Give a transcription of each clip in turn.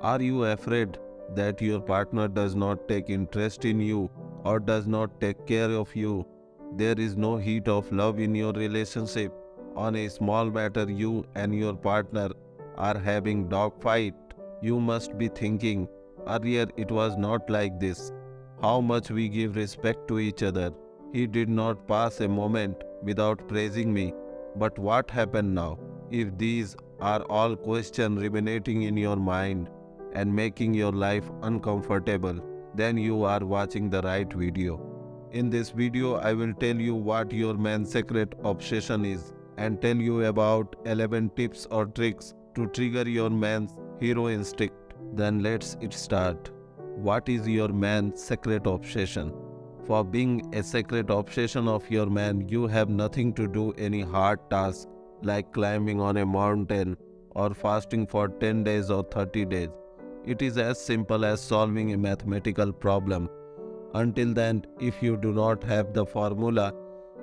Are you afraid that your partner does not take interest in you or does not take care of you? There is no heat of love in your relationship. On a small matter, you and your partner are having dogfight. You must be thinking, earlier it was not like this. How much we give respect to each other. He did not pass a moment without praising me. But what happened now? If these are all questions ruminating in your mind and making your life uncomfortable, then you are watching the right video. In this video, I will tell you what your man's secret obsession is and tell you about 11 tips or tricks to trigger your man's hero instinct. Then let's it start. What is your man's secret obsession? For being a secret obsession of your man, you have nothing to do any hard task like climbing on a mountain or fasting for 10 days or 30 days. It is as simple as solving a mathematical problem. Until then, if you do not have the formula,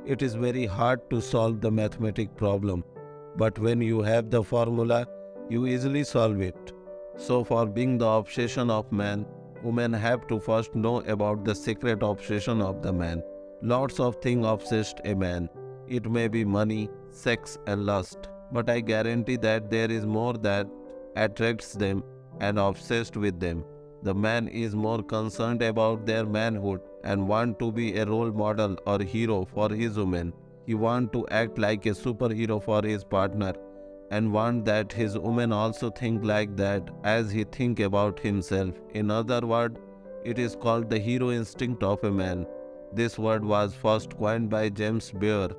it is very hard to solve the mathematic problem. But when you have the formula, you easily solve it. So for being the obsession of man, women have to first know about the secret obsession of the man. Lots of things obsessed a man. It may be money, sex and lust. But I guarantee that there is more that attracts them and obsessed with them. The man is more concerned about their manhood and want to be a role model or hero for his woman. He want to act like a superhero for his partner and want that his woman also think like that as he think about himself. In other words, it is called the hero instinct of a man. This word was first coined by James Bear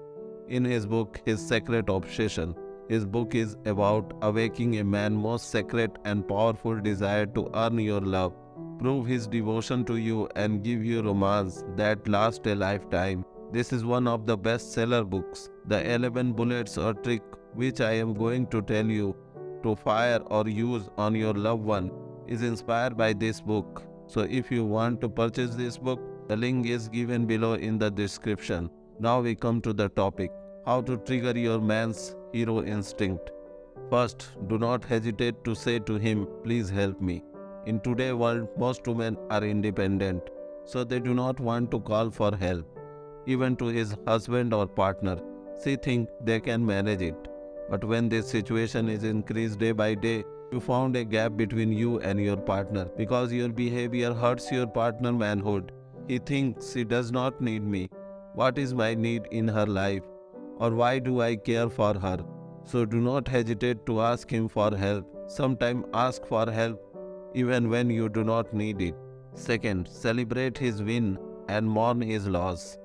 in his book His Secret Obsession. His book is about awakening a man's most secret and powerful desire to earn your love, prove his devotion to you and give you romance that lasts a lifetime. This is one of the best-seller books. The 11 bullets or trick which I am going to tell you to fire or use on your loved one is inspired by this book. So if you want to purchase this book, the link is given below in the description. Now we come to the topic. How to trigger your man's hero instinct. First, do not hesitate to say to him, please help me. In today's world, most women are independent, so they do not want to call for help, even to his husband or partner. She thinks they can manage it. But when this situation is increased day by day, you found a gap between you and your partner because your behavior hurts your partner manhood. He thinks she does not need me. What is my need in her life? Or why do I care for her? So do not hesitate to ask him for help. Sometimes ask for help even when you do not need it. Second, celebrate his win and mourn his loss.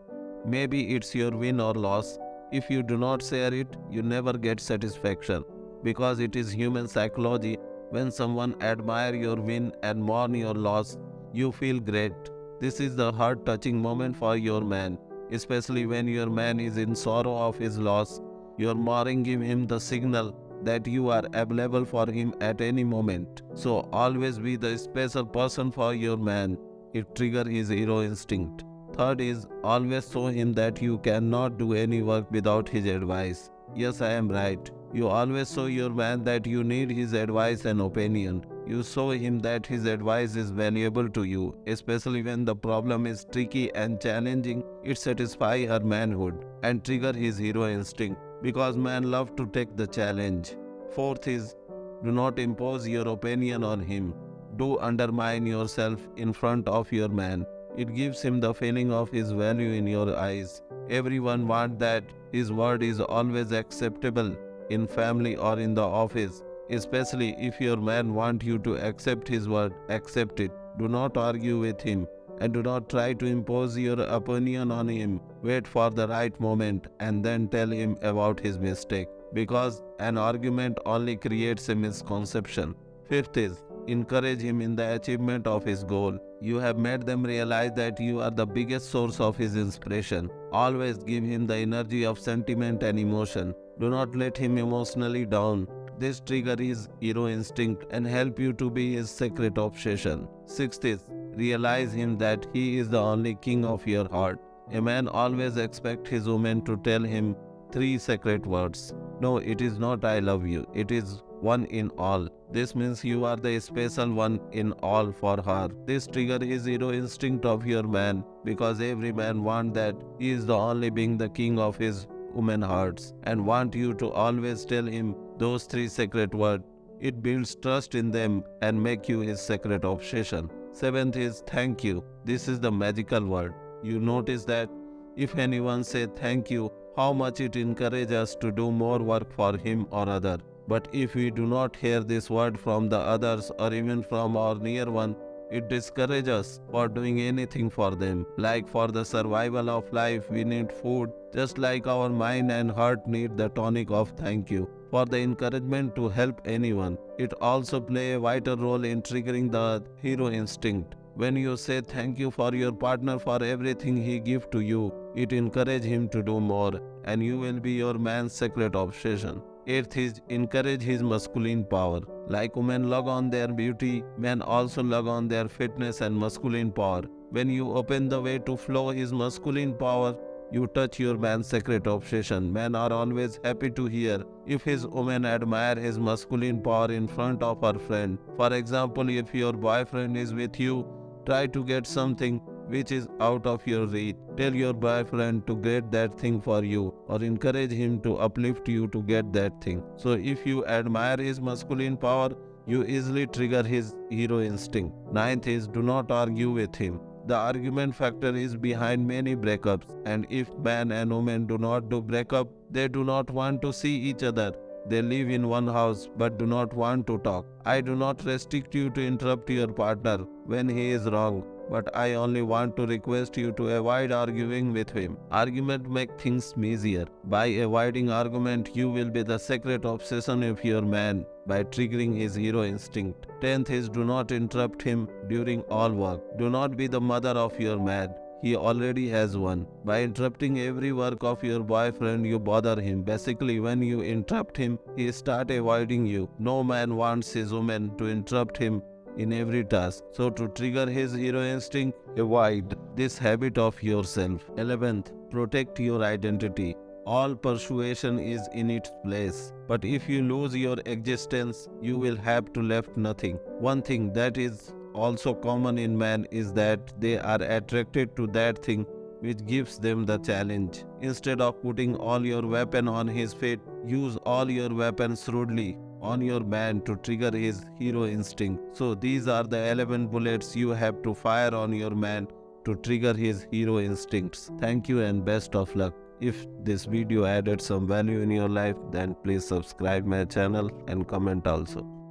Maybe it's your win or loss. If you do not share it, you never get satisfaction because it is human psychology. When someone admires your win and mourn your loss, you feel great. This is the heart-touching moment for your man. Especially when your man is in sorrow of his loss, your mourning gives him the signal that you are available for him at any moment. So always be the special person for your man. It triggers his hero instinct. Third is always show him that you cannot do any work without his advice. Yes, I am right. You always show your man that you need his advice and opinion. You show him that his advice is valuable to you, especially when the problem is tricky and challenging. It satisfies her manhood and trigger his hero instinct because men love to take the challenge. Fourth is do not impose your opinion on him. Do undermine yourself in front of your man. It gives him the feeling of his value in your eyes. Everyone wants that his word is always acceptable in family or in the office. Especially if your man wants you to accept his word, accept it. Do not argue with him and do not try to impose your opinion on him. Wait for the right moment and then tell him about his mistake because an argument only creates a misconception. Fifth is encourage him in the achievement of his goal. You have made them realize that you are the biggest source of his inspiration. Always give him the energy of sentiment and emotion. Do not let him emotionally down. This trigger his hero instinct and help you to be his secret obsession. Sixth is realize him that he is the only king of your heart. A man always expects his woman to tell him 3 secret words. No, it is not I love you. It is one in all. This means you are the special one in all for her. This trigger his hero instinct of your man, because every man wants that he is the only being the king of his woman hearts, and want you to always tell him those three secret words. It builds trust in them and make you his secret obsession. Seventh is thank you. This is the magical word. You notice that if anyone say thank you, how much it encourages us to do more work for him or other. But if we do not hear this word from the others or even from our near one, it discourages us for doing anything for them. Like for the survival of life, we need food, just like our mind and heart need the tonic of thank you. For the encouragement to help anyone, it also plays a vital role in triggering the hero instinct. When you say thank you for your partner for everything he gives to you, it encourages him to do more, and you will be your man's secret obsession. Eighth is encourage his masculine power. Like women log on their beauty, men also log on their fitness and masculine power. When you open the way to flow his masculine power, you touch your man's secret obsession. Men are always happy to hear if his woman admire his masculine power in front of her friend. For example, if your boyfriend is with you, try to get something which is out of your reach. Tell your boyfriend to get that thing for you, or encourage him to uplift you to get that thing. So if you admire his masculine power, you easily trigger his hero instinct. Ninth is do not argue with him. The argument factor is behind many breakups, and if man and woman do not do breakup, they do not want to see each other. They live in one house but do not want to talk. I do not restrict you to interrupt your partner when he is wrong, but I only want to request you to avoid arguing with him. Argument make things easier. By avoiding argument, you will be the secret obsession of your man by triggering his hero instinct. 10th is do not interrupt him during all work. Do not be the mother of your man. He already has one. By interrupting every work of your boyfriend, you bother him. Basically, when you interrupt him, he start avoiding you. No man wants his woman to interrupt him in every task. So to trigger his hero instinct, avoid this habit of yourself. 11th, protect your identity. All persuasion is in its place, but if you lose your existence, you will have to left nothing. One thing that is also common in men is that they are attracted to that thing which gives them the challenge. Instead of putting all your weapon on his feet, use all your weapons shrewdly on your man to trigger his hero instinct. So these are the 11 bullets you have to fire on your man to trigger his hero instincts. Thank you and best of luck. If this video added some value in your life, then please subscribe my channel and comment also.